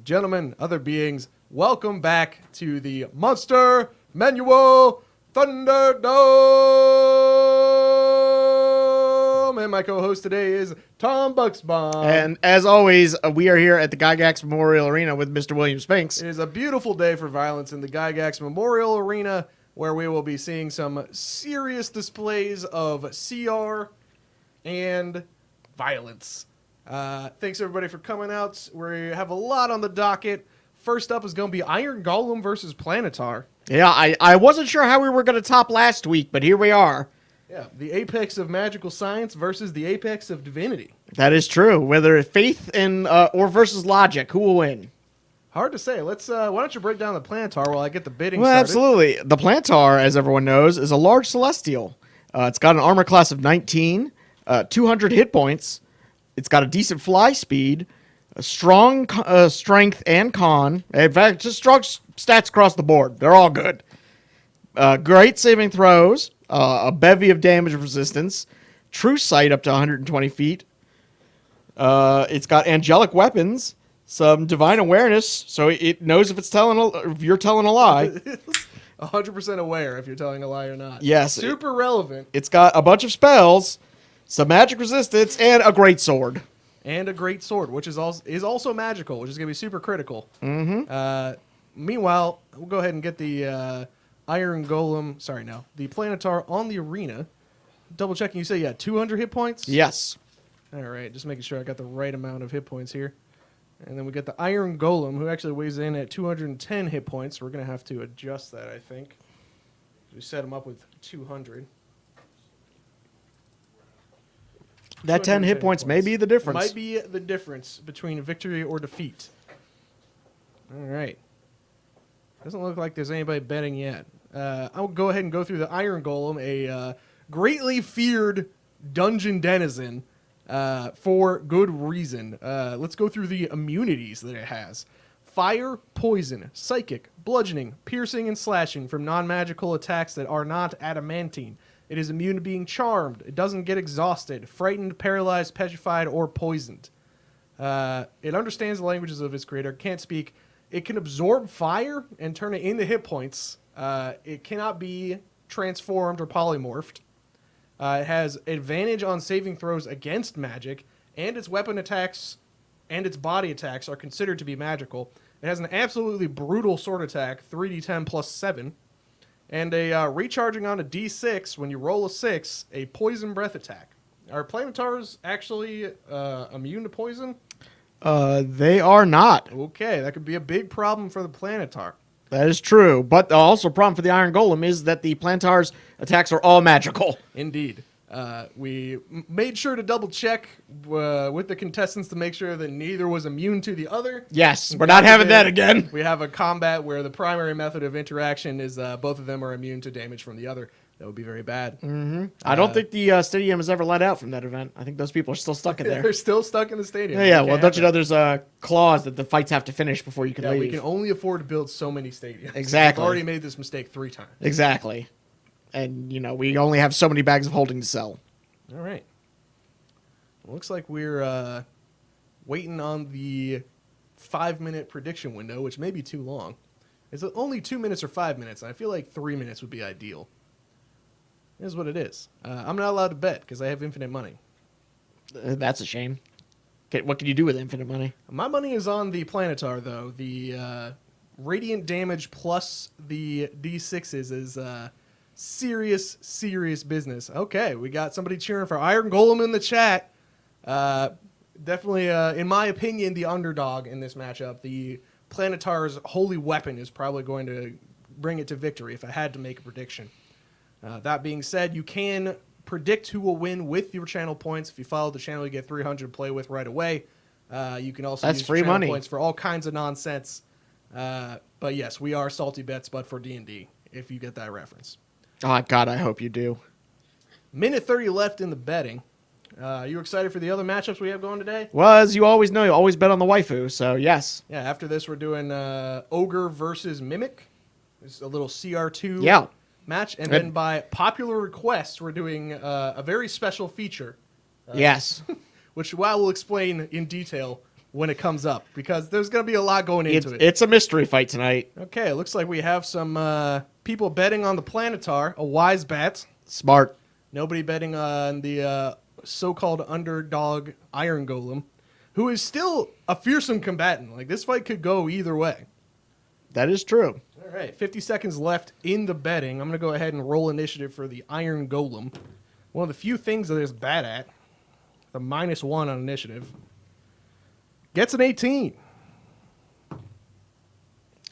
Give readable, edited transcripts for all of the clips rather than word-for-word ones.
gentlemen, other beings, welcome back to the Monster Manual Thunderdome. And my co-host today is Tom Bucksbaum. And as always, we are here at the Gygax Memorial Arena with Mr. William Spinks. It is a beautiful day for violence in the Gygax Memorial Arena, where we will be seeing some serious displays of CR and violence. Thanks everybody for coming out. We have a lot on the docket. First up is going to be Iron Golem versus Planetar. Yeah, I wasn't sure how we were going to top last week, but here we are. Yeah, the apex of magical science versus the apex of divinity. That is true. Whether faith and or versus logic, who will win? Hard to say. Let's. Why don't you break down the Planetar while I get the bidding Well, started? absolutely. The Planetar, as everyone knows, is a large celestial. It's got an armor class of 19, 200 hit points. It's got a decent fly speed, a strong strength and con. In fact, just strong stats across the board. They're all good. Great saving throws, a bevy of damage resistance, true sight up to 120 feet. It's got angelic weapons, some divine awareness, so it knows if you're telling a lie. 100% aware if you're telling a lie or not. Yes. Super relevant. It's got a bunch of spells, some magic resistance, and a great sword. And a great sword, which is also magical, which is going to be super critical. Mm-hmm. Meanwhile, we'll go ahead and get the Iron Golem, the Planetar on the arena. Double checking, you say you had 200 hit points? Yes. All right, just making sure I got the right amount of hit points here. And then we got the Iron Golem, who actually weighs in at 210 hit points. We're going to have to adjust that, I think. We set him up with 200. That 10 hit points may be the difference. Might be the difference between victory or defeat. All right. Doesn't look like there's anybody betting yet. I'll go ahead and go through the Iron Golem, a greatly feared dungeon denizen for good reason. Let's go through the immunities that it has. Fire, poison, psychic, bludgeoning, piercing, and slashing from non-magical attacks that are not adamantine. It is immune to being charmed. It doesn't get exhausted, frightened, paralyzed, petrified, or poisoned. It understands the languages of its creator. Can't speak. It can absorb fire and turn it into hit points. It cannot be transformed or polymorphed. It has advantage on saving throws against magic, and its weapon attacks and its body attacks are considered to be magical. It has an absolutely brutal sword attack, 3d10 plus 7. And a recharging on a d6, when you roll a 6, a poison breath attack. Are Planetars actually immune to poison? They are not. Okay, that could be a big problem for the Planetar. That is true. But also a problem for the Iron Golem is that the Planetar's attacks are all magical. Indeed. We made sure to double check with the contestants to make sure that neither was immune to the other. Yes, we're not having that again. We have a combat where the primary method of interaction is both of them are immune to damage from the other. That would be very bad. Mm-hmm. I don't think the stadium has ever let out from that event. I think those people are still stuck in there. They're still stuck in the stadium. Yeah, well, don't you know there's a clause that the fights have to finish before you can leave? We can only afford to build so many stadiums. Exactly. We've already made this mistake 3 times. Exactly. And, we only have so many bags of holding to sell. All right. Looks like we're waiting on the 5-minute prediction window, which may be too long. It's only 2 minutes or 5 minutes, and I feel like 3 minutes would be ideal. Here's what it is. I'm not allowed to bet because I have infinite money. That's a shame. What can you do with infinite money? My money is on the Planetar, though. The radiant damage plus the D6s is serious business. Okay, we got somebody cheering for Iron Golem in the chat. Definitely, in my opinion, the underdog in this matchup. The Planetar's holy weapon is probably going to bring it to victory if I had to make a prediction. That being said, you can predict who will win with your channel points. If you follow the channel, you get 300 to play with right away. You can also use free channel money. Points for all kinds of nonsense. But yes, we are salty bets, but for D&D, if you get that reference. Oh, God, I hope you do. Minute 30 left in the betting. You excited for the other matchups we have going today? Well, as you always know, you always bet on the waifu, so yes. Yeah, after this, we're doing Ogre versus Mimic. It's a little CR2 match. And then by popular request, we're doing a very special feature. Yes. Which I will explain in detail when it comes up because there's going to be a lot going into it. It's a mystery fight tonight. Okay, it looks like we have some people betting on the Planetar, a wise bet. Smart. Nobody betting on the so-called underdog Iron Golem, who is still a fearsome combatant. Like, this fight could go either way. That is true. All right, 50 seconds left in the betting. I'm going to go ahead and roll initiative for the Iron Golem. One of the few things that it's bad at. The -1 on initiative. Gets an 18.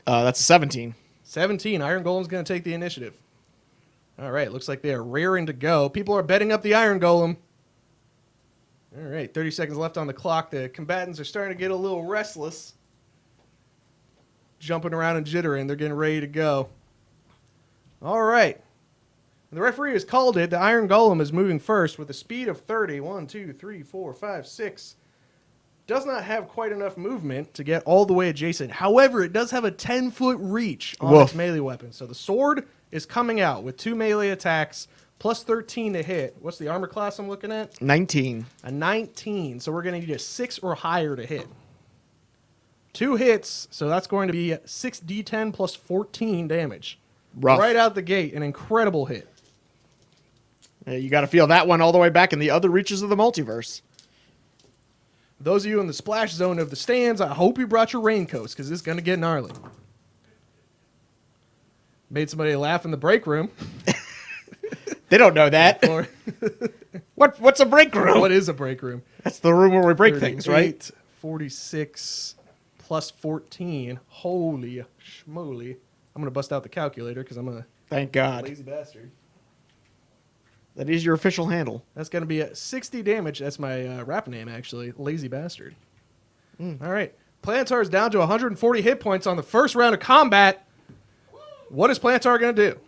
That's a 17. 17. Iron Golem's going to take the initiative. All right, looks like they are raring to go. People are betting up the Iron Golem. All right, 30 seconds left on the clock. The combatants are starting to get a little restless. Jumping around and jittering. They're getting ready to go. All right. The referee has called it. The Iron Golem is moving first with a speed of 30. 1, 2, 3, 4, 5, 6. Does not have quite enough movement to get all the way adjacent. However, it does have a 10-foot reach on its melee weapon. So the sword is coming out with 2 melee attacks, plus 13 to hit. What's the armor class I'm looking at? 19. A 19. So we're going to need a 6 or higher to hit. 2 hits, so that's going to be 6d10 plus 14 damage. Rough. Right out the gate, an incredible hit. You got to feel that one all the way back in the other reaches of the multiverse. Those of you in the splash zone of the stands, I hope you brought your raincoats, because it's going to get gnarly. Made somebody laugh in the break room. They don't know that. What's a break room? What is a break room? That's the room where we break things, right? 46 plus 14. Holy schmoly. I'm going to bust out the calculator, because I'm a Thank God. lazy bastard. That is your official handle. That's going to be 60 damage. That's my rap name, actually. Lazy Bastard. All right. Planetar is down to 140 hit points on the first round of combat. What is Planetar going to do?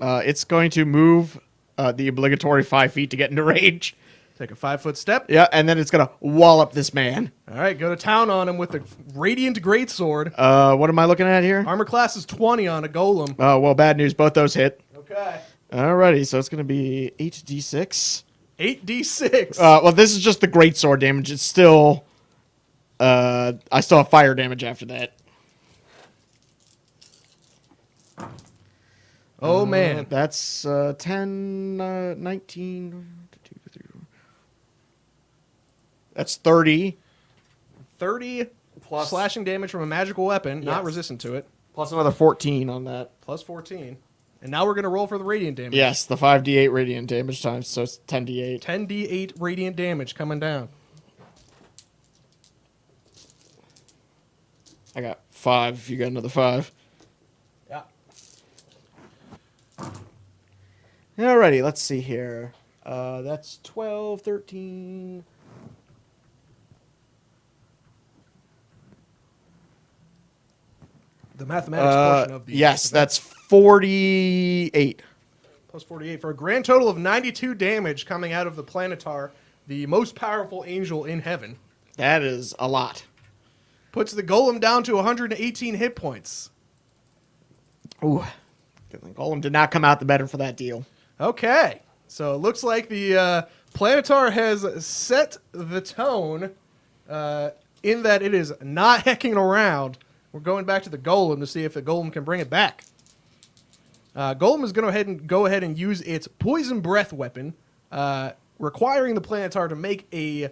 It's going to move the obligatory 5 feet to get into range. Take a 5-foot step. Yeah, and then it's going to wallop this man. All right. Go to town on him with the Radiant Greatsword. What am I looking at here? Armor class is 20 on a golem. Well, bad news. Both those hit. Okay. Alrighty, so it's going to be 8d6. 8d6. Well, this is just the greatsword damage. It's still... I still have fire damage after that. Oh, man. That's 10, 19... That's 30. 30 Plus- slashing damage from a magical weapon, not Yes. resistant to it. Plus another 14 on that. Plus 14. And now we're going to roll for the radiant damage. Yes, the 5d8 radiant damage times, so it's 10d8. 10d8 radiant damage coming down. I got 5 if you got another 5. Yeah. Alrighty, let's see here. That's 12, 13... The mathematics portion of the... Yes, that's 48. Plus 48 for a grand total of 92 damage coming out of the Planetar, the most powerful angel in heaven. That is a lot. Puts the golem down to 118 hit points. Ooh. The Golem did not come out the better for that deal. Okay. So it looks like the Planetar has set the tone in that it is not hecking around. We're going back to the golem to see if the golem can bring it back. Golem is going to go ahead and use its poison breath weapon, requiring the Planetar to make a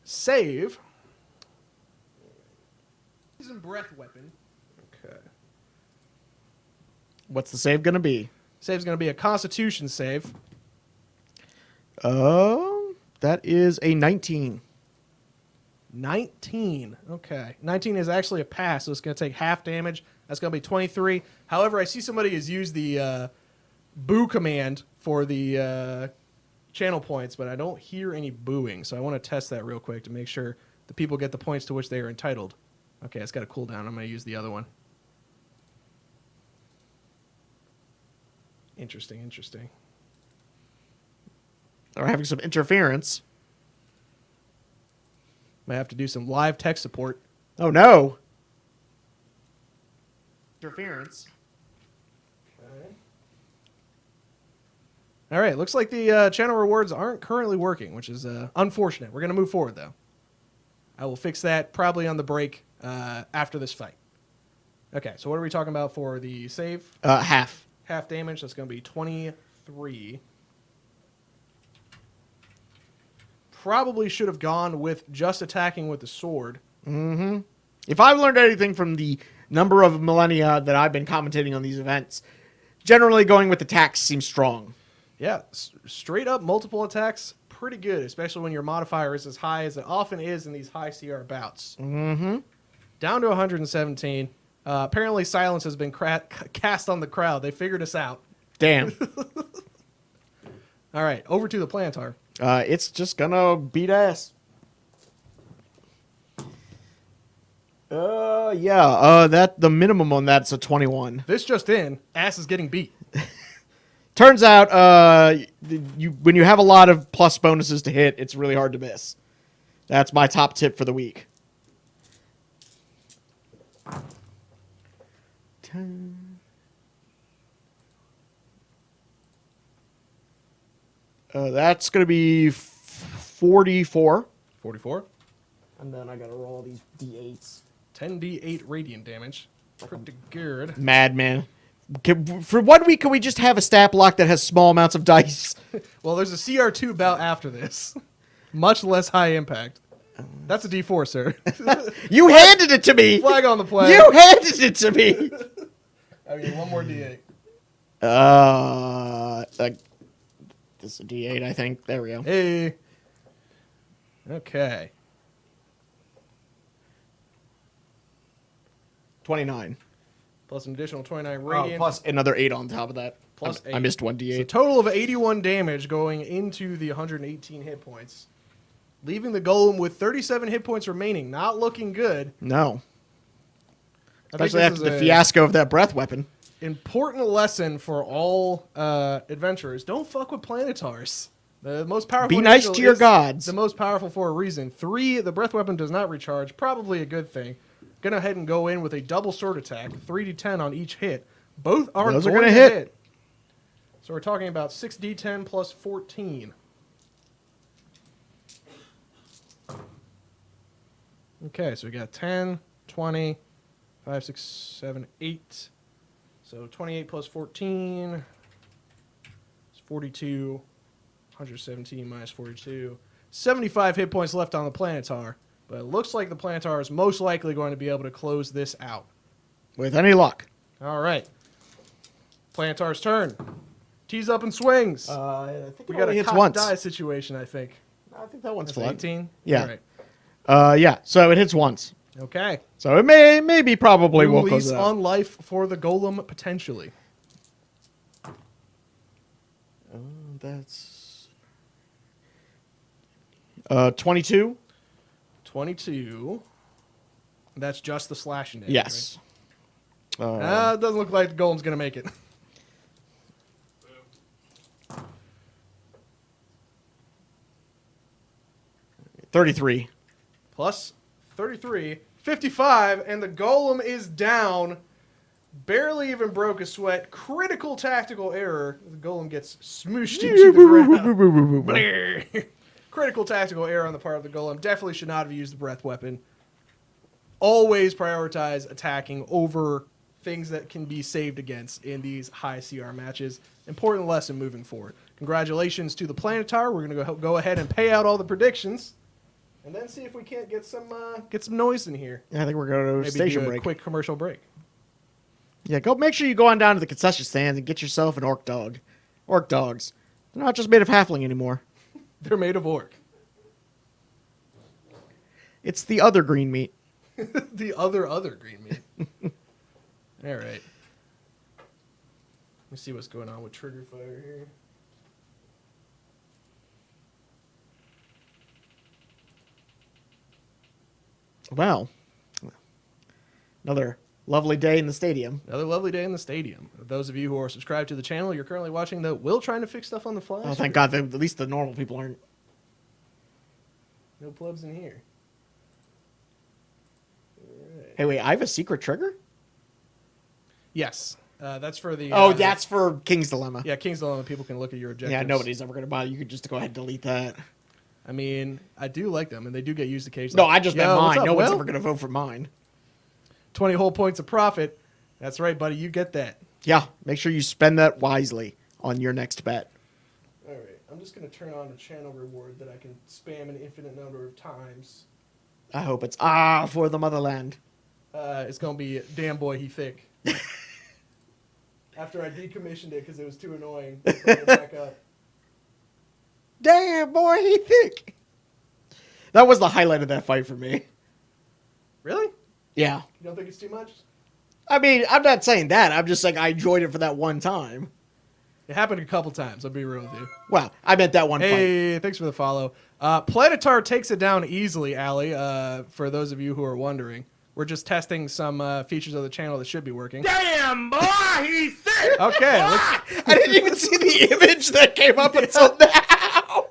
save. Poison breath weapon. Okay. What's the save going to be? Save's going to be a Constitution save. That is a 19. 19. Okay. 19 is actually a pass, so it's going to take half damage. That's going to be 23. However, I see somebody has used the boo command for the channel points, but I don't hear any booing, so I want to test that real quick to make sure the people get the points to which they are entitled. Okay, it's got a cooldown. I'm going to use the other one. Interesting, interesting. They're having some interference. Might have to do some live tech support. Oh, no. Interference. All right, looks like the channel rewards aren't currently working, which is unfortunate. We're going to move forward, though. I will fix that probably on the break after this fight. Okay, so what are we talking about for the save? Half. Half damage. That's going to be 23. Probably should have gone with just attacking with the sword. Mm-hmm. If I've learned anything from the number of millennia that I've been commentating on these events, generally going with attacks seems strong. Yeah, straight up multiple attacks, pretty good, especially when your modifier is as high as it often is in these high CR bouts. Mm-hmm. Down to 117. Apparently silence has been cast on the crowd. They figured us out. Damn. All right, over to the Planetar. It's just gonna beat ass. That the minimum on that's a 21. This just in, ass is getting beat. Turns out, when you have a lot of plus bonuses to hit, it's really hard to miss. That's my top tip for the week. That's going to be 44. 44. And then I got to roll these d8s. 10d8 radiant damage. Pretty good. Madman. For 1 week, can we just have a stat block that has small amounts of dice? Well, there's a CR2 bout after this. Much less high impact. That's a D4, sir. You handed it to me! Flag on the play. You handed it to me! I mean, one more D8. This is a D8, I think. There we go. Hey. Okay. 29. Plus an additional 29 radiant. Plus another 8 on top of that. Plus I missed one D8. So total of 81 damage going into the 118 hit points. Leaving the golem with 37 hit points remaining. Not looking good. No. I think Especially this after is the a fiasco of that breath weapon. important lesson for all adventurers. Don't fuck with planetars. The most powerful. Be nice angel to your is gods. The most powerful for a reason. 3, the breath weapon does not recharge. Probably a good thing. Gonna ahead and go in with a double sword attack. 3d10 on each hit. Both are Those are going gonna to hit. hit. So we're talking about 6d10 plus 14. Okay, so we got 10, 20, 5, 6, 7, 8. So 28 plus 14 is 42. 117 minus 42. 75 hit points left on the Planetar. But it looks like the Planetar is most likely going to be able to close this out. With any luck. All right. Planetar's turn. Tees up and swings. I think We got a hits cock once. die situation, I think. I think that one's That's flat. 18? Yeah. All right. Yeah, so it hits once. Okay. So it maybe probably will close Release it out. on life for the golem, potentially. That's 22. 22. That's just the slashing damage. Yes. Right? It doesn't look like the golem's going to make it. Uh, 33. Plus 33. 55, and the golem is down. Barely even broke a sweat. Critical tactical error. The golem gets smooshed into the ground. Critical tactical error on the part of the golem. Definitely should not have used the breath weapon. Always prioritize attacking over things that can be saved against in these high CR matches. Important lesson moving forward. Congratulations to the Planetar. We're going to go ahead and pay out all the predictions. And then see if we can't get some noise in here. Yeah, I think we're going to Maybe station do a break. quick commercial break. Yeah, go make sure you go on down to the concession stand and get yourself an orc dog. Orc dogs. They're not just made of halfling anymore. They're made of orc. It's the other green meat. The other green meat. All right. Let me see what's going on with trigger fire here. Wow. Another lovely day in the stadium. Another lovely day in the stadium. Those of you who are subscribed to the channel, you're currently watching the Will trying to fix stuff on the fly. Oh, thank God. At least the normal people aren't. No plebs in here. All right. Hey, wait, I have a secret trigger? Yes. That's for the... That's for King's Dilemma. Yeah, King's Dilemma. People can look at your objectives. Yeah, nobody's ever going to buy it. You could just go ahead and delete that. I mean, I do like them, and they do get used occasionally. No, I just meant Yo, what's mine. up, No one's Will? ever going to vote for mine. 20 whole points of profit. That's right, buddy. You get that. Yeah, make sure you spend that wisely on your next bet. All right. I'm just going to turn on a channel reward that I can spam an infinite number of times. I hope it's for the motherland. It's going to be damn boy, he thick. After I decommissioned it because it was too annoying. I put it back up. Damn, boy, he thick. That was the highlight of that fight for me. Really? Yeah. You don't think it's too much? I mean, I'm not saying that. I'm just saying I enjoyed it for that one time. It happened a couple times. I'll be real with you. Well, I meant that one fight. Hey, thanks for the follow. Planetar takes it down easily, Allie, for those of you who are wondering. We're just testing some features of the channel that should be working. Damn, boy, he's sick. Okay, I didn't even see the image that came up until now.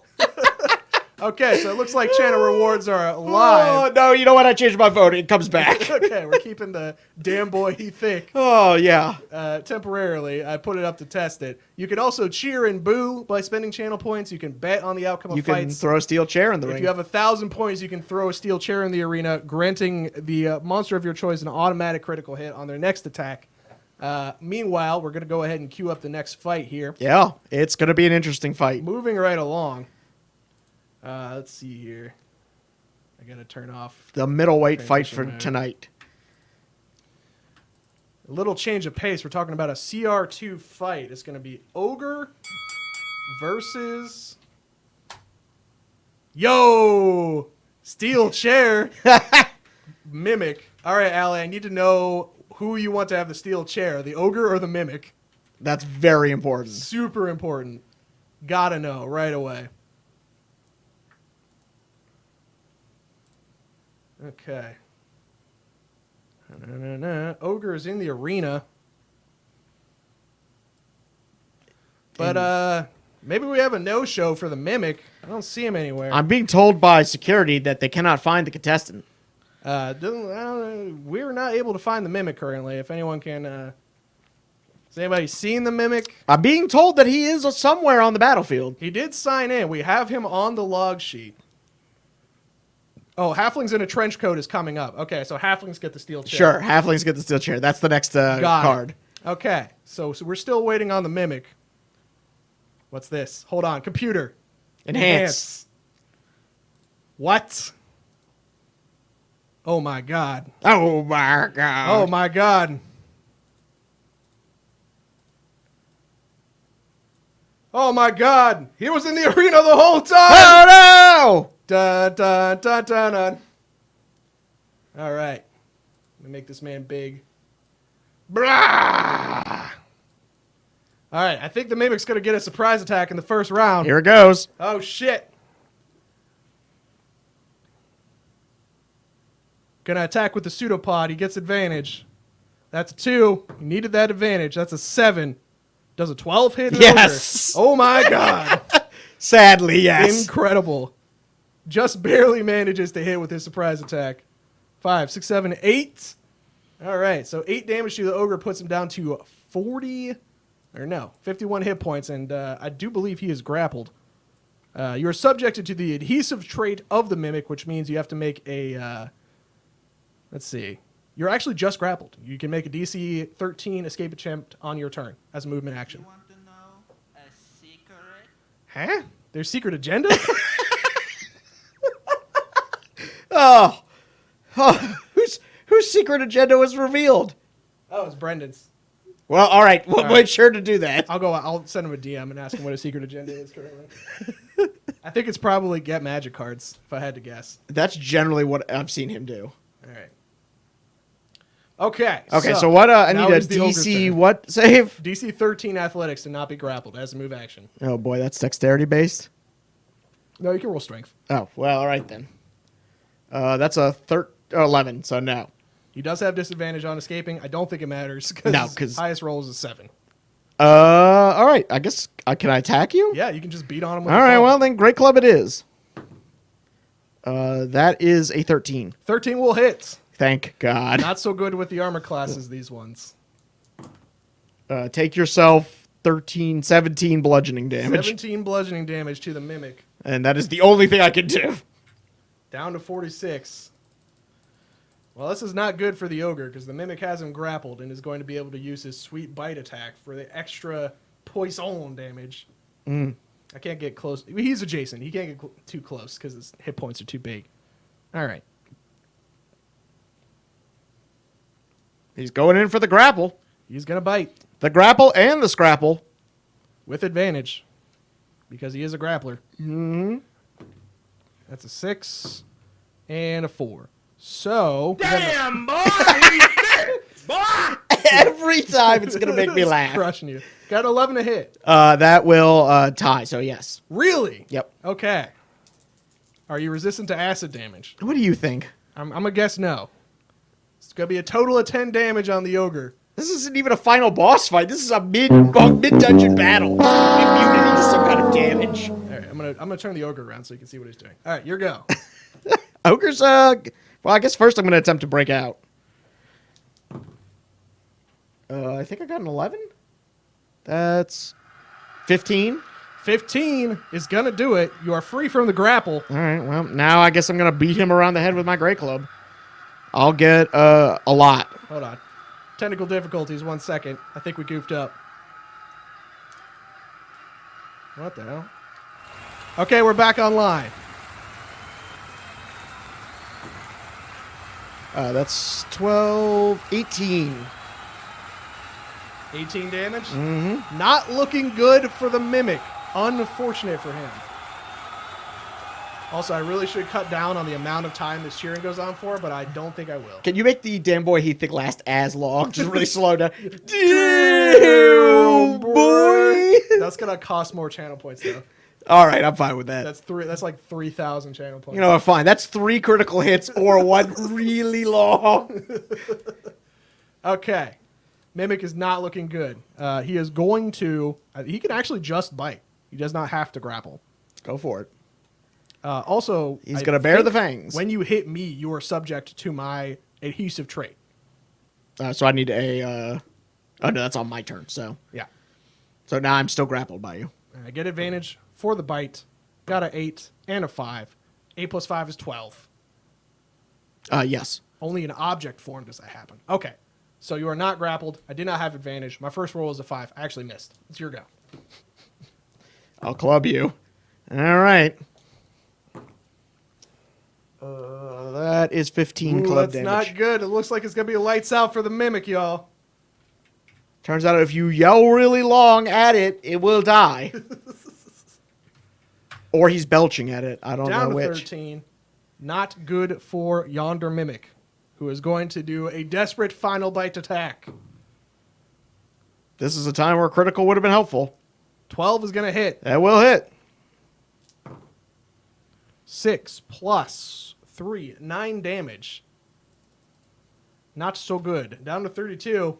okay, so it looks like channel rewards are Oh, live. no, you know what? I changed my vote. It comes back. Okay, we're keeping the damn boy he thick Oh, yeah. temporarily. I put it up to test it. You can also cheer and boo by spending channel points. You can bet on the outcome of You can fights. throw a steel chair in the If ring. you have 1,000 points, you can throw a steel chair in the arena, granting the monster of your choice an automatic critical hit on their next attack. Meanwhile, we're going to go ahead and queue up the next fight here. Yeah, it's going to be an interesting fight. Moving right along. Let's see here. I got to turn off The middleweight fight for Transition mode. tonight. a little change of pace. We're talking about a CR2 fight. It's going to be Ogre versus... Yo! Steel chair. Mimic. All right, Allie, I need to know who you want to have the steel chair, the Ogre or the Mimic. That's very important. Super important. Gotta know right away. Okay. Ogre is in the arena. But maybe we have a no-show for the Mimic. I don't see him anywhere. I'm being told by security that they cannot find the contestant. I don't know. We're not able to find the Mimic currently. If anyone can... has anybody seen the Mimic? I'm being told that he is somewhere on the battlefield. He did sign in. We have him on the log sheet. Oh, Halflings in a trench coat is coming up. Okay, so Halflings get the steel chair. Sure, Halflings get the steel chair. That's the next Got it. card. Okay, so we're still waiting on the Mimic. What's this? Hold on. Computer. Enhance. What? Oh, my God. Oh, my God. Oh, my God. Oh, my God. He was in the arena the whole time. Oh, no! Dun, dun, dun, dun, dun. All right. Let me make this man big. Blah! All right. I think the Mimic's going to get a surprise attack in the first round. Here it goes. Oh, shit. Gonna attack with the pseudopod. He gets advantage. That's a 2. He needed that advantage. That's a 7. Does a 12 hit? an Yes. ogre? Oh, my God. Sadly, yes. Incredible. Just barely manages to hit with his surprise attack. 5, 6, 7, 8. All right, so 8 damage to the ogre puts him down to 51 hit points, and I do believe he is grappled. You are subjected to the adhesive trait of the Mimic, which means you have to make a... let's see. You're actually just grappled. You can make a DC 13 escape attempt on your turn as a movement action. You want to know a secret? Huh? There's secret agenda? Oh. Whose secret agenda was revealed? Oh, it's Brendan's. Well, all right. We'll All make right. sure to do that. I'll send him a DM and ask him what his secret agenda is currently. I think it's probably get magic cards, if I had to guess. That's generally what I've seen him do. All right. Okay. Okay, so what? I now need a is the ogre's DC turn. what save? DC 13 athletics to not be grappled as a move action. Oh boy, that's dexterity based. No, you can roll strength. Oh well, all right then. That's a 11, so no. He does have disadvantage on escaping. I don't think it matters because No, 'cause- highest roll is a 7. All right. I guess can I attack you? Yeah, you can just beat on him with All a right. club. Well then, great club it is. That is a 13. 13 will hit. Thank God. Not so good with the armor classes, these ones. Take yourself 13, 17 bludgeoning damage. 17 bludgeoning damage to the Mimic. And that is the only thing I can do. Down to 46. Well, this is not good for the Ogre because the Mimic has him grappled and is going to be able to use his sweet bite attack for the extra poison damage. Mm. I can't get close. He's adjacent. He can't get too close because his hit points are too big. All right. He's going in for the grapple. He's going to bite The grapple and the scrapple. with advantage because he is a grappler. Mm-hmm. That's a 6 and a 4. So... Damn, boy, he's thick. Boy. Every time it's going to make me It's laugh. crushing you. Got 11 to hit. That will tie, so yes. Really? Yep. Okay. Are you resistant to acid damage? What do you think? I'm going to guess no. It's going to be a total of 10 damage on the Ogre. This isn't even a final boss fight. This is a mid-dungeon battle. Immunity to some kind of damage. All right, I'm gonna turn the Ogre around so you can see what he's doing. All right, your go. Ogre's, well, I guess first I'm going to attempt to break out. I think I got an 11. That's 15. 15 is going to do it. You are free from the grapple. All right, well, now I guess I'm going to beat him around the head with my Great Club. I'll get a lot. Hold on. Technical difficulties, 1 second. I think we goofed up. What the hell? Okay, we're back online. That's 12, 18. 18 damage. Mm-hmm. Not looking good for the Mimic. Unfortunate for him. Also, I really should cut down on the amount of time this cheering goes on for, but I don't think I will. Can you make the damn boy he think last as long? Just really slow down. Damn boy. That's gonna cost more channel points though. All right, I'm fine with that. That's like 3,000 channel points. You know what? Fine. That's 3 critical hits or 1 really long. Okay. Mimic is not looking good. He is going to... he can actually just bite. He does not have to grapple. Go for it. Also... He's going to bear the fangs. When you hit me, you are subject to my adhesive trait. So I need a... oh, no, that's on my turn, so... Yeah. So now I'm still grappled by you. I get advantage for the bite. Got an 8 and a 5. 8 plus 5 is 12. Yes. Only in object form does that happen. Okay. So you are not grappled. I did not have advantage. My first roll was a 5. I actually missed. It's your go. I'll club you. All right. That is 15 Ooh, club that's damage. not good. It looks like it's going to be a lights out for the Mimic, y'all. Turns out if you yell really long at it, it will die. Or he's belching at it. I don't Down know to which. 13. Not good for yonder Mimic, who is going to do a desperate final bite attack. This is a time where critical would have been helpful. 12 is going to hit. That will hit. 6 plus 3. 9 damage. Not so good. Down to 32.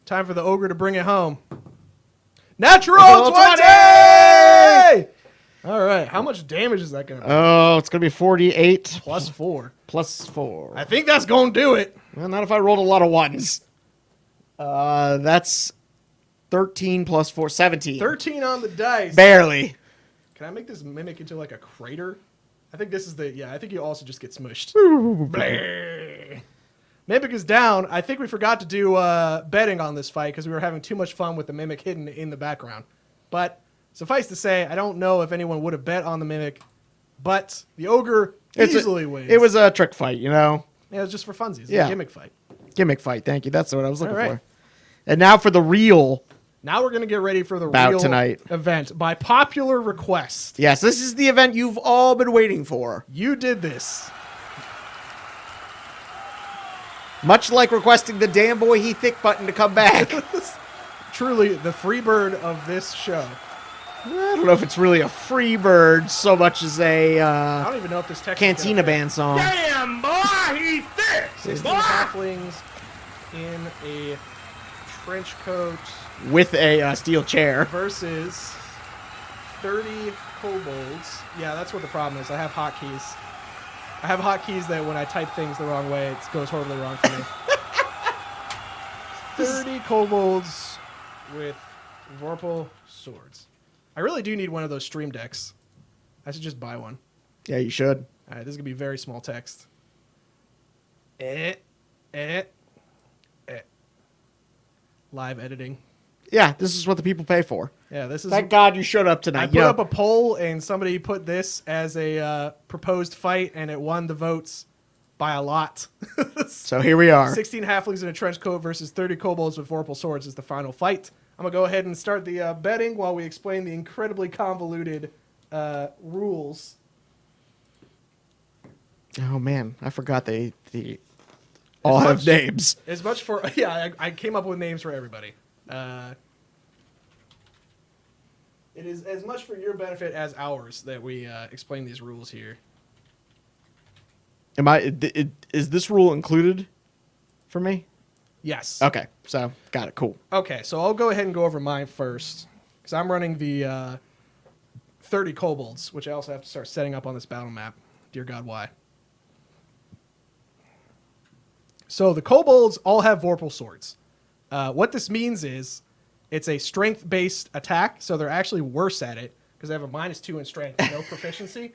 Time for the Ogre to bring it home. Natural 20! All right. How much damage is that going to be? Oh, it's going to be 48. Plus 4. Plus 4. I think that's going to do it. Well, not if I rolled a lot of ones. That's 13 plus 4. 17. 13 on the dice. Barely. Can I make this Mimic into like a crater? I think this is the... Yeah, I think you also just get smushed. Blah. Mimic is down. I think we forgot to do betting on this fight because we were having too much fun with the Mimic hidden in the background. But suffice to say, I don't know if anyone would have bet on the Mimic, but the Ogre easily wins. It was a trick fight, you know? Yeah, it was just for funsies. It was Yeah. a gimmick fight. Gimmick fight. Thank you. That's what I was looking All right. for. And now for the real... Now we're going to get ready for the Bout real tonight. event by popular request. Yes, this is the event you've all been waiting for. You did this. Much like requesting the damn boy he thick button to come back. Truly the free bird of this show. I don't know if it's really a free bird so much as a I don't even know if this text Cantina Band song. Damn, boy, he's thick. 16 halflings in a trench coat With a steel chair. versus 30 kobolds. Yeah, that's what the problem is. I have hotkeys. I have hotkeys that when I type things the wrong way, it goes horribly wrong for me. 30 kobolds with Vorpal swords. I really do need one of those stream decks. I should just buy one. Yeah, you should. All right, this is going to be very small text. Eh, eh, eh. Live editing. Yeah, this is what the people pay for. Yeah, this is... Thank God you showed up tonight. I put up a poll, and somebody put this as a proposed fight, and it won the votes by a lot. So here we are. 16 halflings in a trench coat versus 30 kobolds with vorpal swords is the final fight. I'm going to go ahead and start the betting while we explain the incredibly convoluted rules. Oh, man. I forgot they all have names. As much for... Yeah, I came up with names for everybody. It is as much for your benefit as ours that we explain these rules here. Is this rule included for me? Yes. Okay, so got it. Cool. Okay, so I'll go ahead and go over mine first, because I'm running the 30 kobolds, which I also have to start setting up on this battle map. Dear God, why? So the kobolds all have vorpal swords. What this means is it's a strength-based attack, so they're actually worse at it, because they have a -2 in strength, no proficiency.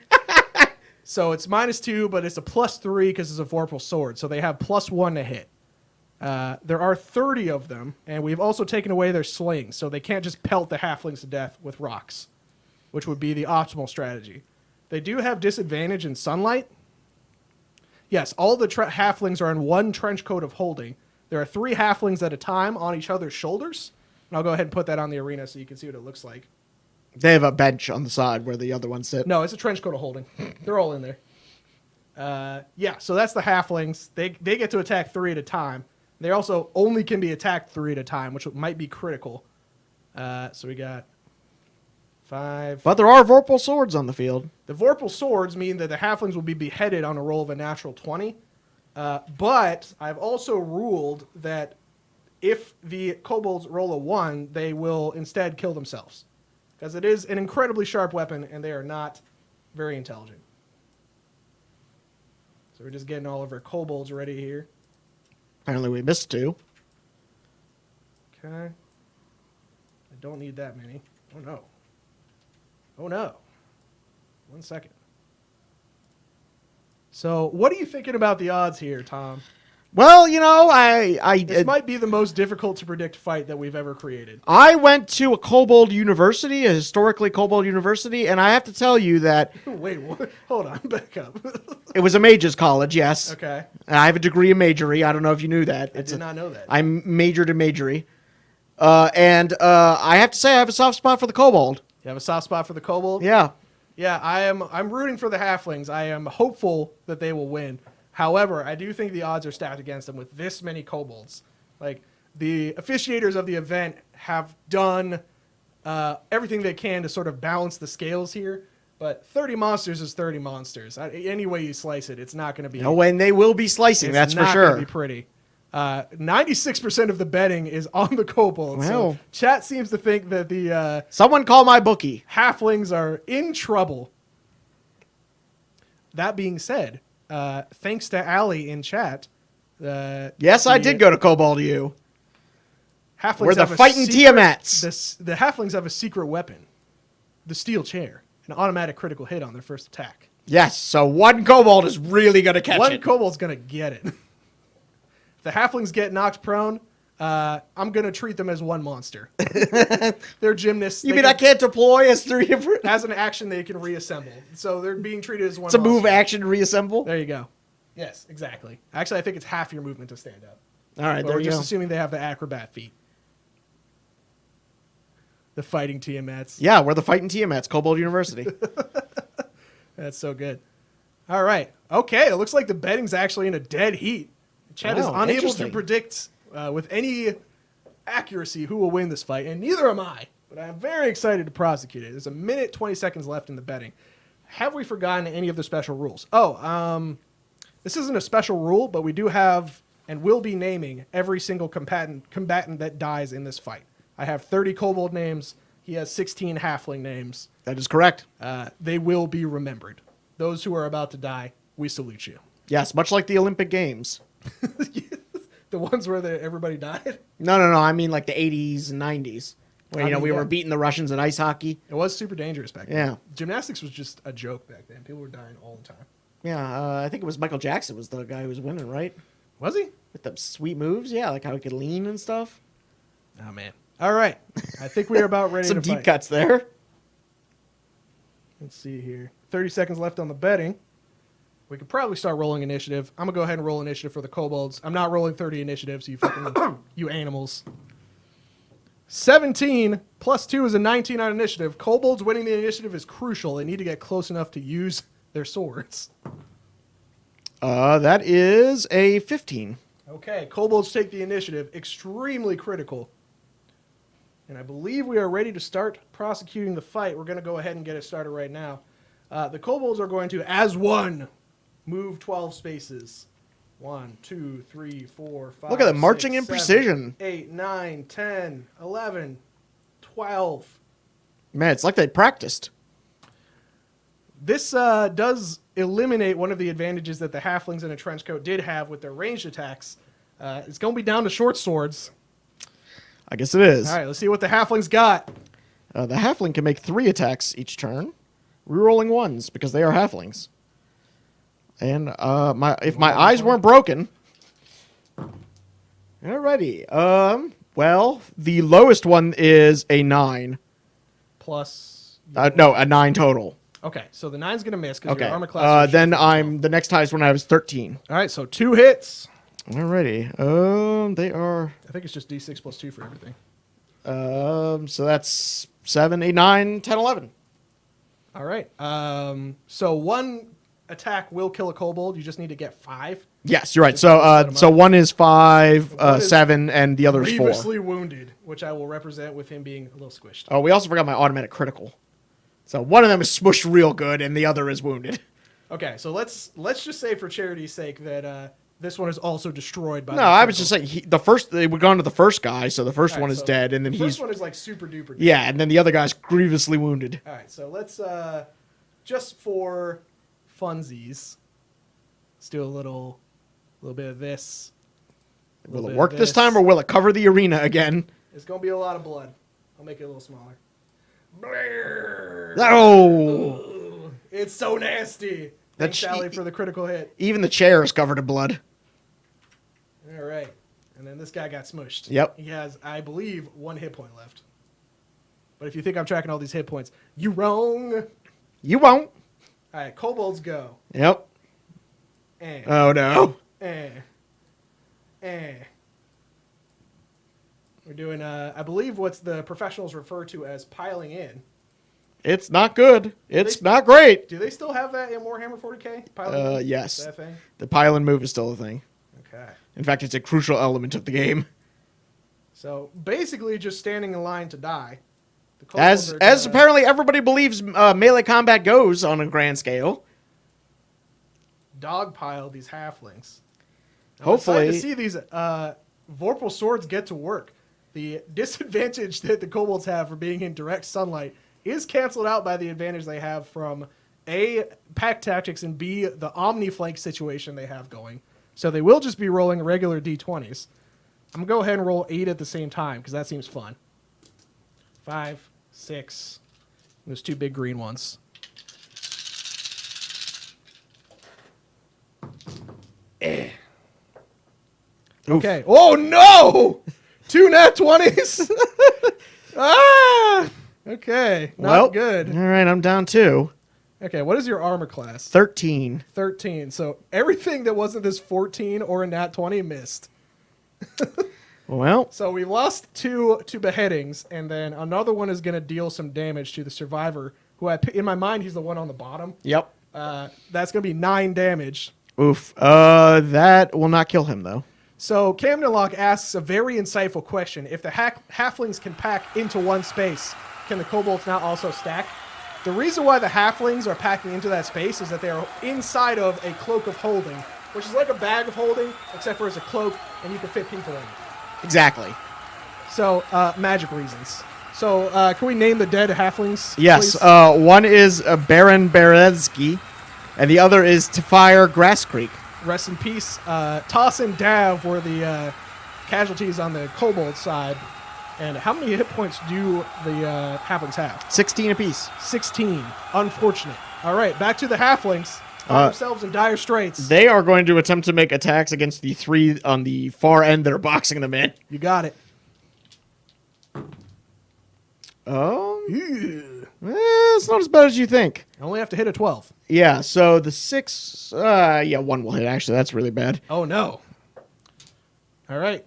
So it's -2, but it's a +3 because it's a vorpal sword, so they have +1 to hit. There are 30 of them, and we've also taken away their slings, so they can't just pelt the halflings to death with rocks, which would be the optimal strategy. They do have disadvantage in sunlight. Yes, all the halflings are in one trench coat of holding. There are 3 halflings at a time on each other's shoulders, and I'll go ahead and put that on the arena so you can see what it looks like. They have a bench on the side where the other ones sit. No, it's a trench coat of holding. They're all in there. Yeah, so that's the halflings. They get to attack 3 at a time. They also only can be attacked 3 at a time, which might be critical. So we got 5. But there are vorpal swords on the field. The vorpal swords mean that the halflings will be beheaded on a roll of a natural 20. But I've also ruled that if the kobolds roll a 1, they will instead kill themselves. Because it is an incredibly sharp weapon, and they are not very intelligent. So we're just getting all of our kobolds ready here. Apparently we missed 2. Okay. I don't need that many. Oh, no. Oh, no. 1 second. So what are you thinking about the odds here, Tom? Well, This might be the most difficult to predict fight that we've ever created. I went to a kobold university, a historically kobold university, and I have to tell you that... Wait, what? Hold on, back up. It was a mages college, yes. Okay. I have a degree in majory. I don't know if you knew that. I did not know that. I majored in majory. And I have to say I have a soft spot for the kobold. You have a soft spot for the kobold? Yeah. Yeah, I'm rooting for the halflings. I am hopeful that they will win. However, I do think the odds are stacked against them with this many kobolds. Like, the officiators of the event have done everything they can to sort of balance the scales here. But 30 monsters is 30 monsters. Any way you slice it, it's not going to be... No, and they will be slicing, that's for It's not sure. going to be pretty. 96% of the betting is on the kobolds. Well. So chat seems to think that the Someone call my bookie. halflings are in trouble. That being said, thanks to Allie in chat. Yes, I did go to Kobold U. Halflings We're the have a fighting secret- Tiamats. The halflings have a secret weapon, the steel chair, an automatic critical hit on their first attack. Yes, so one kobold is really going to catch One it. kobold's gonna get it. If the halflings get knocked prone, I'm gonna treat them as one monster. They're gymnasts. You mean I can't deploy as 3 different... As an action, they can reassemble. So they're being treated as one. It's a move monster. action reassemble. There you go. Yes, exactly. Actually, I think it's half your movement to stand up. All right, But there we're you just go. assuming they have the acrobat feat. The fighting Tiamats. Yeah, we're the fighting Tiamats, Kobold University. That's so good. All right. Okay, it looks like the betting's actually in a dead heat. Chad is Wow, unable to interesting. predict with any accuracy who will win this fight, and neither am I. But I'm very excited to prosecute it. There's 1 minute, 20 seconds left in the betting. Have we forgotten any of the special rules? This isn't a special rule, but we do have and will be naming every single combatant that dies in this fight. I have 30 kobold names. He has 16 halfling names. That is correct. They will be remembered. Those who are about to die, we salute you. Yes, much like the Olympic Games. The ones where everybody died? No. I mean like the 80s and 90s. When, I mean, we yeah. were beating the Russians in ice hockey. It was super dangerous back then. Yeah. Gymnastics was just a joke back then. People were dying all the time. Yeah, I think it was Michael Jackson was the guy who was winning, right? Was he? With the sweet moves, yeah, like how he could lean and stuff. Oh, man. All right. I think we are about ready Some to deep fight. cuts there. Let's see here. 30 seconds left on the betting. We could probably start rolling initiative. I'm going to go ahead and roll initiative for the Kobolds. I'm not rolling 30 initiatives, you fucking, you animals. 17 plus 2 is a 19 on initiative. Kobolds winning the initiative is crucial. They need to get close enough to use their swords. That is a 15. Okay, Kobolds take the initiative. Extremely critical. And I believe we are ready to start prosecuting the fight. We're going to go ahead and get it started right now. The Kobolds are going to, as one, move 12 spaces. 1, 2, 3, 4, 5. Look at them marching 6, in 7, precision. 8, 9, 10, 11, 12. Man, it's like they practiced. This does eliminate one of the advantages that the Halflings in a Trenchcoat did have with their ranged attacks. It's going to be down to short swords. I guess it is. All right, let's see what the Halflings got. The Halfling can make 3 attacks each turn, rerolling 1s because they are Halflings. And if my eyes weren't broken. Alrighty. Well, the lowest one is a 9. Plus. No, a 9 total. Okay, so the 9's going to miss because Okay. your armor class is Then short. the next highest one I was 13. All right, so 2 hits. Alrighty. They are. I think it's just D6 plus 2 for everything. So that's 7, 8, 9, 10, 11. All right. So 1 attack will kill a kobold. You just need to get 5. Yes, you're right. Just set 'em So up. one is 5, One is 7, and the other is 4. Grievously wounded, which I will represent with him being a little squished. Oh, we also forgot my automatic critical. So one of them is smushed real good, and the other is wounded. Okay, so let's just say for charity's sake that this one is also destroyed by. No, the I was critical. just saying they were gone to the first guy, so the first All one right, is so dead, and then the he's first one is like super duper. Dead. yeah, and then the other guy's grievously wounded. All right, so let's just for funsies, let's do a little bit of this. Will it work this time, or will it cover the arena again? It's gonna be a lot of blood. I'll make it a little smaller. Oh! Ooh, it's so nasty. Thanks, Sally, for the critical hit. Even the chair is covered in blood. All right, and then this guy got smushed. Yep. He has, I believe, 1 hit point left. But if you think I'm tracking all these hit points, you wrong. You won't. All right, kobolds go. Yep. Eh, Oh no. eh, eh. We're doing, I believe, what's the professionals refer to as piling in. It's not good. It's not great. Do they still have that in Warhammer 40k? Piling in? Yes. Is that a thing? The pile and move is still a thing. Okay. In fact, it's a crucial element of the game. So basically, just standing in line to die. The kobolds As are as gonna apparently everybody believes melee combat goes on a grand scale. dogpile these halflings. I'm Hopefully- excited to see these Vorpal swords get to work. The disadvantage that the kobolds have for being in direct sunlight is canceled out by the advantage they have from A, pack tactics, and B, the omni-flank situation they have going. So they will just be rolling regular d20s. I'm going to go ahead and roll 8 at the same time because that seems fun. 5, 6. Those 2 big green ones. Okay. Oh, no! 2 nat 20s! Ah! Okay. Not good. All right, I'm down 2. Okay, what is your armor class? 13. 13. So everything that wasn't this 14 or a nat 20 missed. Well, So we lost 2 beheadings, and then another one is going to deal some damage to the survivor, who in my mind, he's the one on the bottom. yep. That's going to be 9 damage. Oof. That will not kill him, though. So Camden Locke asks a very insightful question. If the halflings can pack into one space, can the kobolds now also stack? The reason why the halflings are packing into that space is that they are inside of a cloak of holding, which is like a bag of holding, except for it's a cloak, and you can fit people in it. Exactly. So, magic reasons. So, can we name the dead halflings? Yes. please? One is Baron Berezki, and the other is Tafire Grass Creek. Rest in peace. Toss and Dav were the casualties on the kobold side. And how many hit points do the halflings have? 16 apiece. 16. Unfortunate. All right, back to the halflings. Find themselves in dire straits. They are going to attempt to make attacks against the 3 on the far end that are boxing them in. You got it. It's not as bad as you think. I only have to hit a 12. Yeah, so the 6, 1 will hit, actually. That's really bad. Oh, no. All right.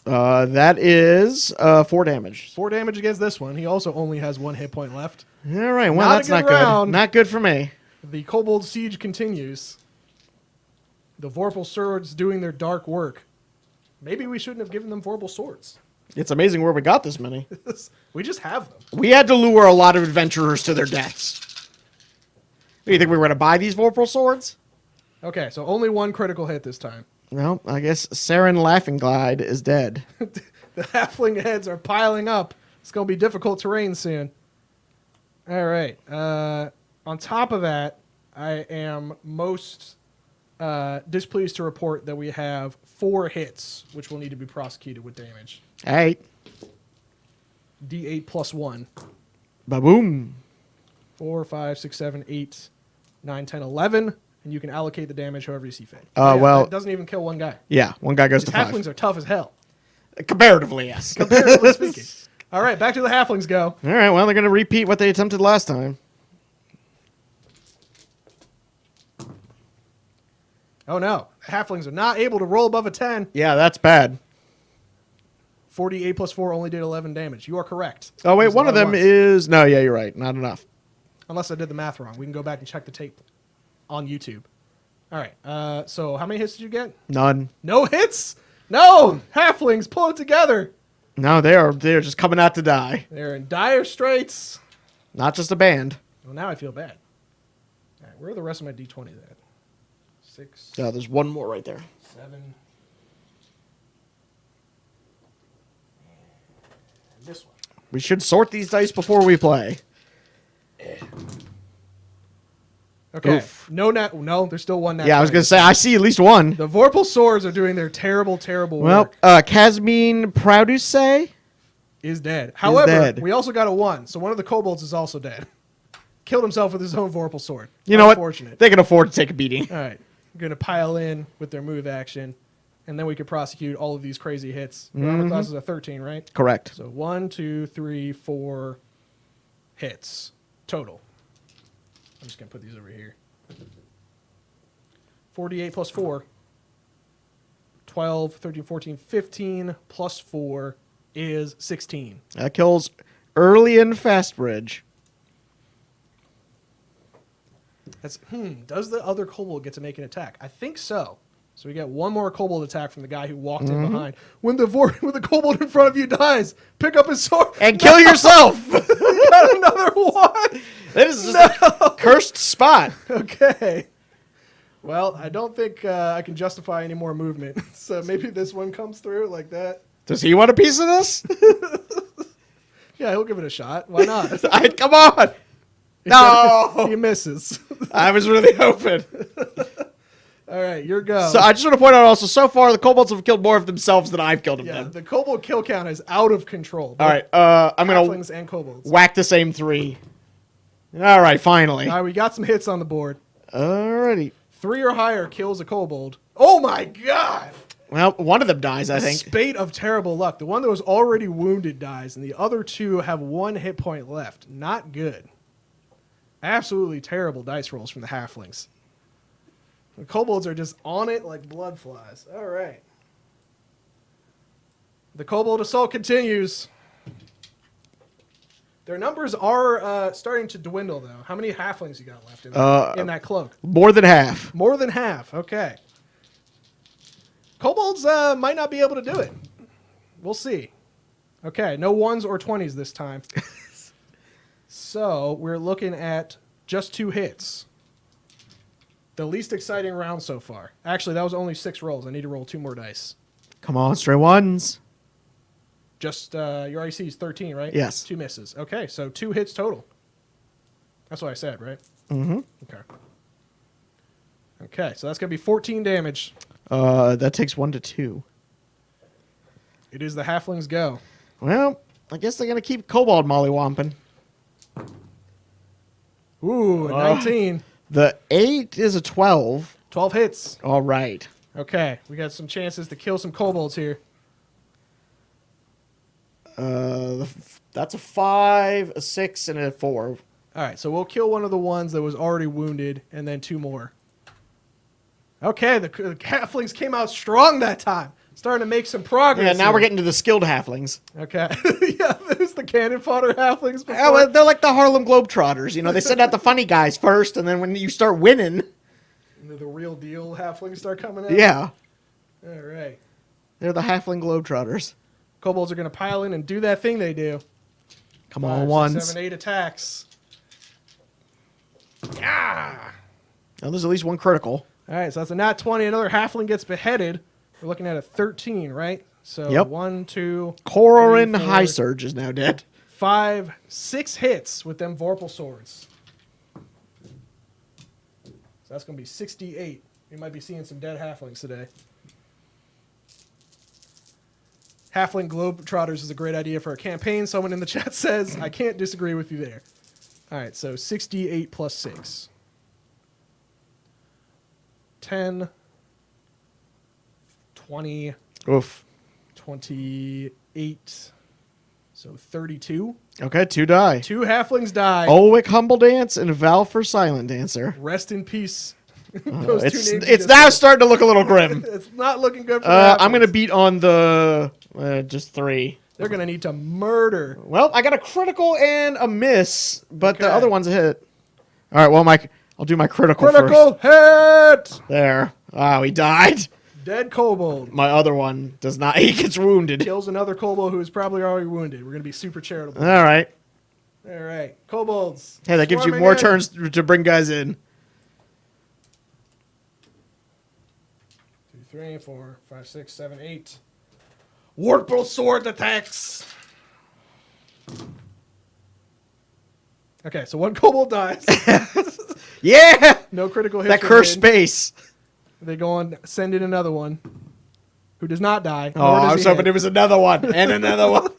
That is 4 damage. 4 damage against this one. He also only has 1 hit point left. All right, well, Not a that's good not round. good. Not good for me. The Kobold siege continues. The Vorpal swords doing their dark work. Maybe we shouldn't have given them Vorpal swords. It's amazing where we got this many. We just have them. We had to lure a lot of adventurers to their deaths. Do you think we were going to buy these Vorpal swords? Okay, so only 1 critical hit this time. Well, I guess Saren Laughing Glide is dead. The halfling heads are piling up. It's going to be difficult terrain soon. All right. On top of that, I am most displeased to report that we have 4 hits, which will need to be prosecuted with damage. Hey. D8 plus 1. Ba-boom. 4, 5, 6, 7, 8, 9, 10, 11. And you can allocate the damage however you see fit. Well- It doesn't even kill one guy. Yeah, one guy goes These to 5. halflings are tough as hell, Comparatively, yes. comparatively speaking. All right, back to the halflings go. All right, well, they're going to repeat what they attempted last time. Oh, no. The halflings are not able to roll above a 10. Yeah, that's bad. 48 plus 4 only did 11 damage. You are correct. Oh, wait, There's a one lot of them ones. is... No, yeah, you're right. Not enough. Unless I did the math wrong. We can go back and check the tape on YouTube. All right. So how many hits did you get? None. No hits? No! Halflings, pull it together. No, they're just coming out to die. They're in dire straits. Not just a band. Well, now I feel bad. All right, where are the rest of my D20s at? 6, Yeah, there's one more right there. 7. And this one. We should sort these dice before we play. Okay. Oof. No, there's still one. Yeah, I was going to say, I see at least one. The Vorpal swords are doing their terrible, terrible Well, work. Kazmine Prouduse? Is dead. However, dead. we also got a 1, so one of the kobolds is also dead. Killed himself with his own Vorpal sword. You know what? Unfortunate. They can afford to take a beating. All right. I'm going to pile in with their move action, and then we could prosecute all of these crazy hits. The armor classes are 13, right? Correct. So 1, 2, 3, 4 hits total. I'm just going to put these over here. 48 plus 4. 12, 13, 14, 15 plus 4 is 16. That kills Early and Fastbridge. That's does the other kobold get to make an attack? I think so. So we get one more kobold attack from the guy who walked in behind. When the kobold in front of you dies, pick up his sword And kill yourself! got another one. That is just a cursed spot. Okay. Well, I don't think I can justify any more movement. So maybe this one comes through like that. Does he want a piece of this? Yeah, he'll give it a shot. Why not? Come on! No! He misses. I was really hoping. All right, your go. So I just want to point out also, so far, the kobolds have killed more of themselves than I've killed of yeah, them. the kobold kill count is out of control. All right, I'm going Halflings to and kobolds. whack the same 3. All right, finally. All right, we got some hits on the board. Alrighty. 3 or higher kills a kobold. Oh my god! Well, one of them dies, I think. Spate of terrible luck. The one that was already wounded dies, and the other 2 have 1 hit point left. Not good. Absolutely terrible dice rolls from the halflings. The kobolds are just on it like blood flies. All right. The kobold assault continues. Their numbers are starting to dwindle, though. How many halflings you got left in that cloak? More than half. More than half. Okay. Kobolds might not be able to do it. We'll see. Okay, no 1s or 20s this time. So we're looking at just 2 hits. The least exciting round so far. Actually, that was only 6 rolls. I need to roll 2 more dice. Come on, stray ones. Just your IC is 13, right? Yes. 2 misses. Okay, so 2 hits total. That's what I said, right? Mm-hmm. Okay. Okay, so that's going to be 14 damage. That takes 1 to 2. It is the halflings' go. Well, I guess they're going to keep kobold mollywomping. Ooh, a 19. The 8 is a 12. 12 hits. All right. Okay, we got some chances to kill some kobolds here. That's a 5, a 6, and a 4. All right, so we'll kill one of the ones that was already wounded, and then 2 more. Okay, the halflings came out strong that time. Starting to make some progress. Yeah, now here. we're getting to the skilled halflings. Okay. Yeah, there's the cannon fodder halflings before. Yeah, well, they're like the Harlem Globetrotters. You know, they send out the funny guys first, and then when you start winning... The real deal halflings start coming out? Yeah. All right. They're the halfling Globetrotters. Kobolds are going to pile in and do that thing they do. Come 5, on, 6, ones. 7, 8 attacks. Yeah. Now, there's at least one critical. All right, so that's a nat 20. Another halfling gets beheaded. We're looking at a 13, right? So Yep. 1, 2, Corin 3, 4, High Surge is now dead. 5, 6 hits with them Vorpal swords. So that's going to be 68. You might be seeing some dead halflings today. Halfling Globetrotters is a great idea for a campaign. Someone in the chat says, I can't disagree with you there. All right, so 68 plus 6. 10, 20, Oof. 28, so 32. Okay, 2 die. 2 halflings die. Olwick Humble Dance and Valfor Silent Dancer. Rest in peace. Those two names you It's just now said. starting to look a little grim. It's not looking good for the I'm going to halflings. beat on the... just 3. They're going to need to murder. Well, I got a critical and a miss, but the Okay. other one's a hit. All right, well, I'll do my critical Critical first. hit! There. Oh, he died. Dead kobold. My other one does not. He gets wounded. Kills another kobold who is probably already wounded. We're going to be super charitable. All right. All right. Kobolds. Hey, that gives you swarming more in. turns to bring guys in. 2, 3, 4, 5, 6, 7, 8. Vorpal sword attacks. Okay, so 1 kobold dies. Yeah! No critical hits. That cursed remain. space. They go on, send in another one who does not die. Oh, nor does I he was hoping hit. it was another one and another one.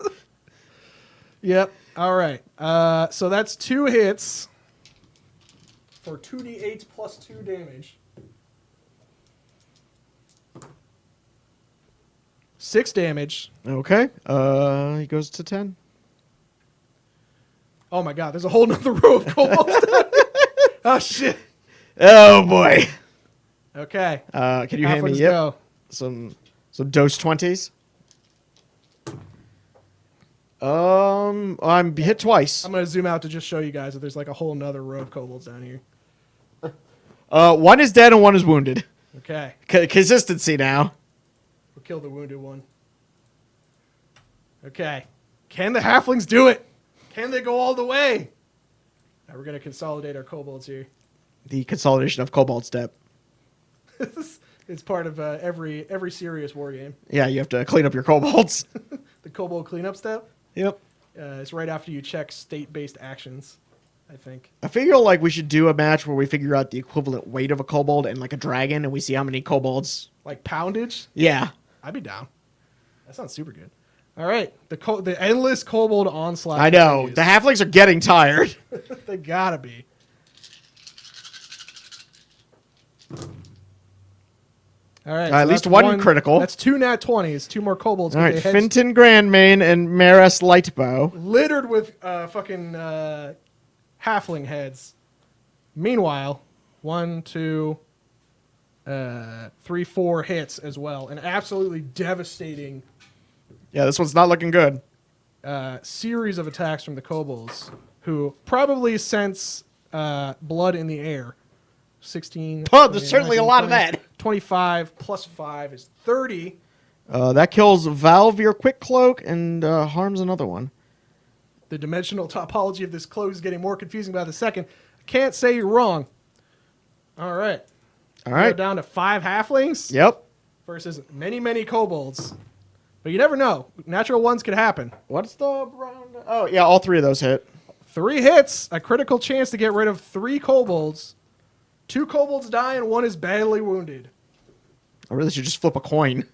Yep. All right. So that's 2 hits for 2d8 plus 2 damage. 6 damage. Okay. He goes to 10. Oh my god, there's a whole nother row of kobolds. Oh shit. Oh boy. Okay. Can you hand me Halflings go. some dose 20s? I'm hit twice. I'm gonna zoom out to just show you guys that there's like a whole nother row of kobolds down here. One is dead and one is wounded. Okay. Consistency now. We'll kill the wounded one. Okay. Can the halflings do it? Can they go all the way? Now we're gonna consolidate our kobolds here. The consolidation of Cobalt Step. It's part of every serious war game. Yeah, you have to clean up your kobolds. The kobold cleanup step. Yep. It's right after you check state-based actions, I think. I feel like we should do a match where we figure out the equivalent weight of a kobold and like a dragon, and we see how many kobolds. Like poundage. Yeah. I'd be down. That sounds super good. All right, the endless kobold onslaught. I know. continues. The halflings are getting tired. They gotta be. All right. At so least that's one critical. That's 2 nat 20s. 2 more kobolds. All get right, their heads Finton Grandmane and Maris Lightbow. littered with fucking halfling heads. Meanwhile, 1, 2, 3, 4 hits as well. An absolutely devastating Yeah, this one's not looking good. series of attacks from the kobolds, who probably sense blood in the air. 16. Oh, there's certainly a lot of 20, that. 25 plus 5 is 30. That kills Valvir Quick Cloak and harms another one. The dimensional topology of this cloak is getting more confusing by the second. I can't say you're wrong. All right. All We're right. down to 5 halflings Yep. versus many, many kobolds. But you never know. Natural ones could happen. What's the round? Oh, yeah, all 3 of those hit. 3 hits, a critical chance to get rid of 3 kobolds. 2 kobolds die and 1 is badly wounded. I really should just flip a coin.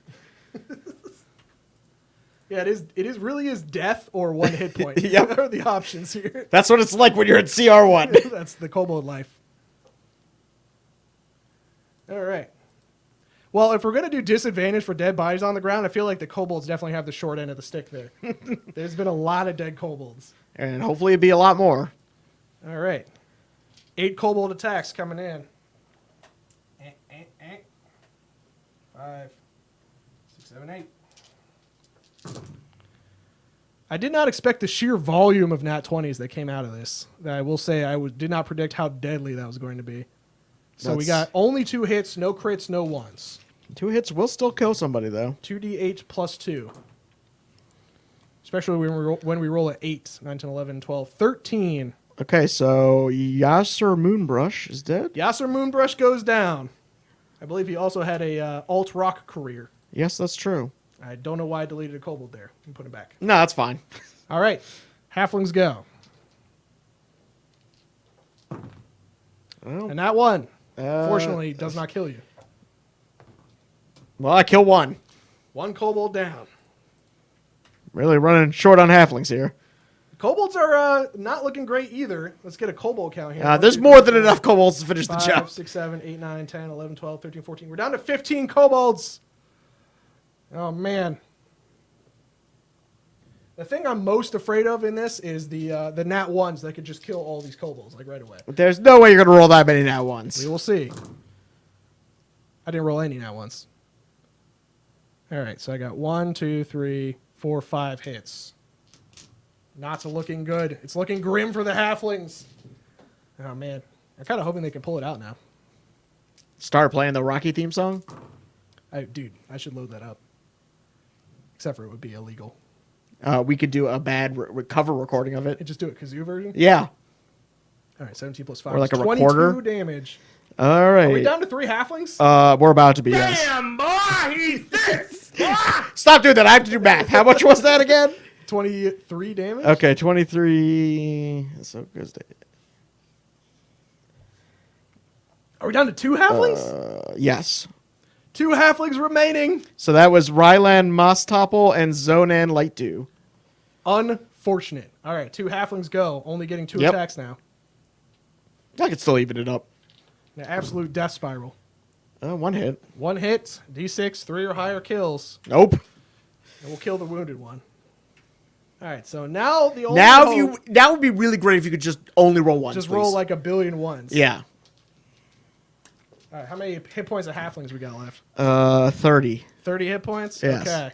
Yeah, it is really is death or 1 hit point. Yep. Are the options here. That's what it's like when you're at CR1. That's the kobold life. All right. Well, if we're going to do disadvantage for dead bodies on the ground, I feel like the kobolds definitely have the short end of the stick there. There's been a lot of dead kobolds. And hopefully it'd be a lot more. All right. 8 kobold attacks coming in. 5, 6, 7, 8. I did not expect the sheer volume of nat 20s that came out of this. I will say did not predict how deadly that was going to be. So we got only 2 hits, no crits, no ones. 2 hits will still kill somebody, though. 2d8 plus 2. Especially when we roll at 8, 9, 10, 11, 12, 13. Okay, so Yasser Moonbrush is dead? Yasser Moonbrush goes down. I believe he also had a alt-rock career. Yes, that's true. I don't know why I deleted a kobold there. You can put it back. No, that's fine. All right. Halflings go. Well, And that one, fortunately, does not kill you. Well, I kill 1. 1 kobold down. Really running short on halflings here. Kobolds are not looking great either. Let's get a kobold count here. There's more than enough kobolds to finish the 5, job. 6, 7, 8, 9, 10, 11, 12, 13, 14. We're down to 15 kobolds. Oh, man. The thing I'm most afraid of in this is the nat 1s that could just kill all these kobolds, like, right away. There's no way you're going to roll that many nat 1s. We will see. I didn't roll any nat 1s. All right, so I got 1, 2, 3, 4, 5 hits. Not looking good. It's looking grim for the halflings. Oh, man. I'm kind of hoping they can pull it out now. Start playing the Rocky theme song? Dude, I should load that up. Except for it would be illegal. We could do a bad cover recording of And it. just do it kazoo version? Yeah. All right, 17 plus 5. Or like a 22 recorder. damage. All right. Are we down to 3 halflings? We're about to be, yes. Damn, boy, he's thick. Boy. Stop doing that. I have to do math. How much was that again? 23 damage? Okay, 23. So good. Are we down to 2 halflings? Yes. 2 halflings remaining. So that was Ryland Mostopple and Zonan Lightdew. Unfortunate. All right, 2 halflings go. Only getting 2 Yep. attacks now. I could still even it up. An absolute death spiral. 1 hit. 1 hit, d6, 3 or higher kills, Nope. and we'll kill the wounded one. All right, so now the only Now, hope, that would be really great if you could just only roll 1. just roll like a billion ones. Yeah. All right, how many hit points of halflings we got left? 30. 30 hit points? Yes. Okay.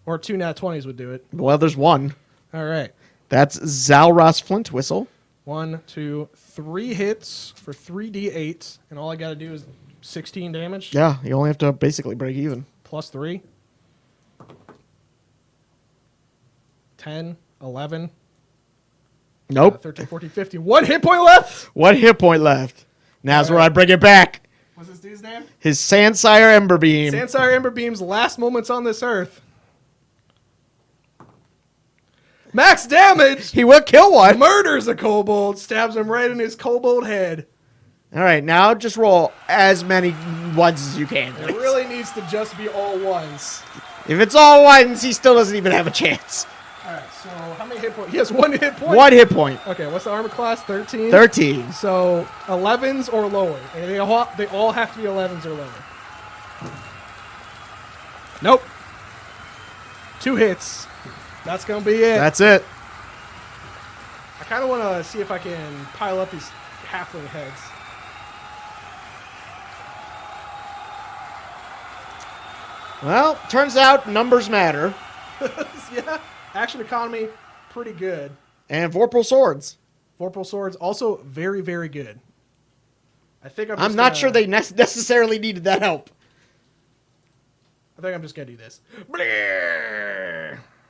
Or 2 nat 20s would do it. Well, there's 1. All right. That's Zalras Flint Whistle. 1, 2, 3 hits for 3d8, and all I got to do is 16 damage. Yeah, you only have to basically break even. Plus 3. 10, 11, Nope. 13, 14, 15. 1 hit point left! 1 hit point left. Now's where right. I bring it back. What's this dude's name? His Sandsire Ember Beam. Sandsire Emberbeam's last moments on this earth. Max damage! He will kill 1. Murders a kobold, stabs him right in his kobold head. All right, now just roll as many 1s as you can. It please. really needs to just be all 1s. If it's all 1s, he still doesn't even have a chance. All right, so how many hit points? He has 1 hit point. 1 hit point. Okay, what's the armor class? 13? 13. So 11s or lower. And they all have to be 11s or lower. Nope. 2 hits. That's going to be it. That's it. I kind of want to see if I can pile up these halfling heads. Well, turns out numbers matter. Yeah, action economy, pretty good. And Vorpal Swords. Vorpal swords, also very, very good. I think I'm not sure they necessarily needed that help. I think I'm just gonna do this.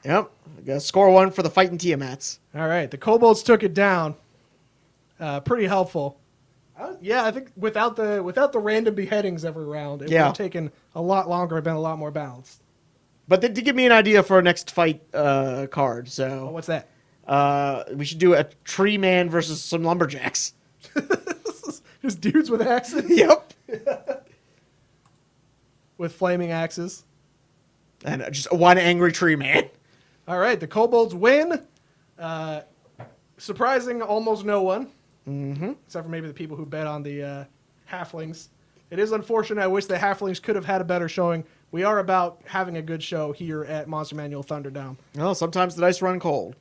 Yep. Got score 1 for the fighting Tiamats. All right, the kobolds took it down. Pretty helpful. Yeah, I think without the random beheadings every round, it would have taken a lot longer and been a lot more balanced. But they did give me an idea for a next fight card. Oh, So what's that? we should do a tree man versus some lumberjacks. Just dudes with axes? Yep. With flaming axes? And just one angry tree man. All right, the Kobolds win. Surprising almost no one. Mm-hmm. Except for maybe the people who bet on the Halflings. It is unfortunate. I wish the Halflings could have had a better showing. We are about having a good show here at Monster Manual Thunderdome. Well, sometimes the dice run cold.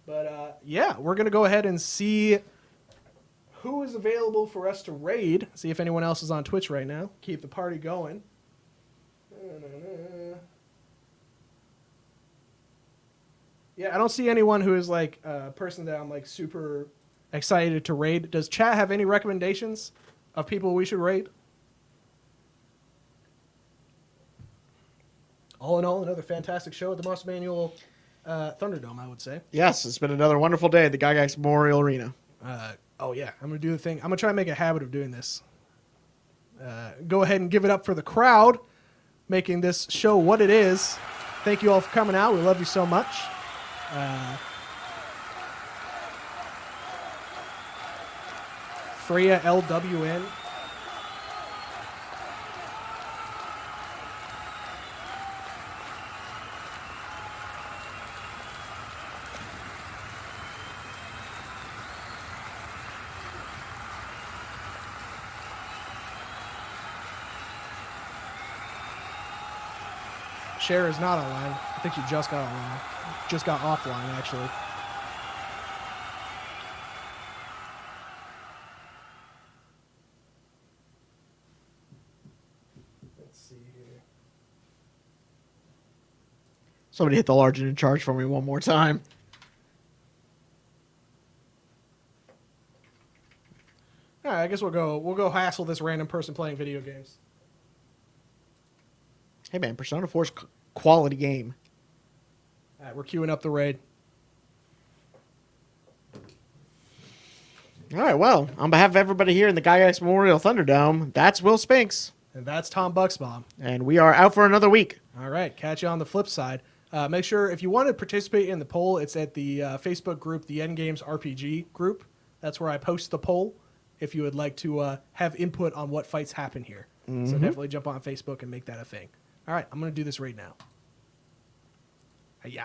But, yeah, we're going to go ahead and see who is available for us to raid. See if anyone else is on Twitch right now. Keep the party going. Yeah, I don't see anyone who is, like, a person that I'm, like, super excited to raid. Does chat have any recommendations of people we should raid? All in all, another fantastic show at the Monster Manual Thunderdome, I would say. Yes, it's been another wonderful day at the Gygax Memorial Arena. Oh, yeah, I'm going to do the thing. I'm going to try and make a habit of doing this. Go ahead and give it up for the crowd, making this show what it is. Thank you all for coming out. We love you so much. Freya LWN. Cher is not online. I think she just got online. Just got offline, actually. Let's see here. Somebody hit the large and in charge for me one more time. All right, I guess we'll go hassle this random person playing video games. Hey man, Persona 4's quality game. All right, we're queuing up the raid. All right, well, on behalf of everybody here in the Gygax Memorial Thunderdome, that's Will Spinks. And that's Tom Bucksbaum. And we are out for another week. All right, catch you on the flip side. Make sure, if you want to participate in the poll, it's at the Facebook group, the Endgames RPG group. That's where I post the poll if you would like to have input on what fights happen here. So definitely jump on Facebook and make that a thing. All right, I'm going to do this right now. Hi-ya.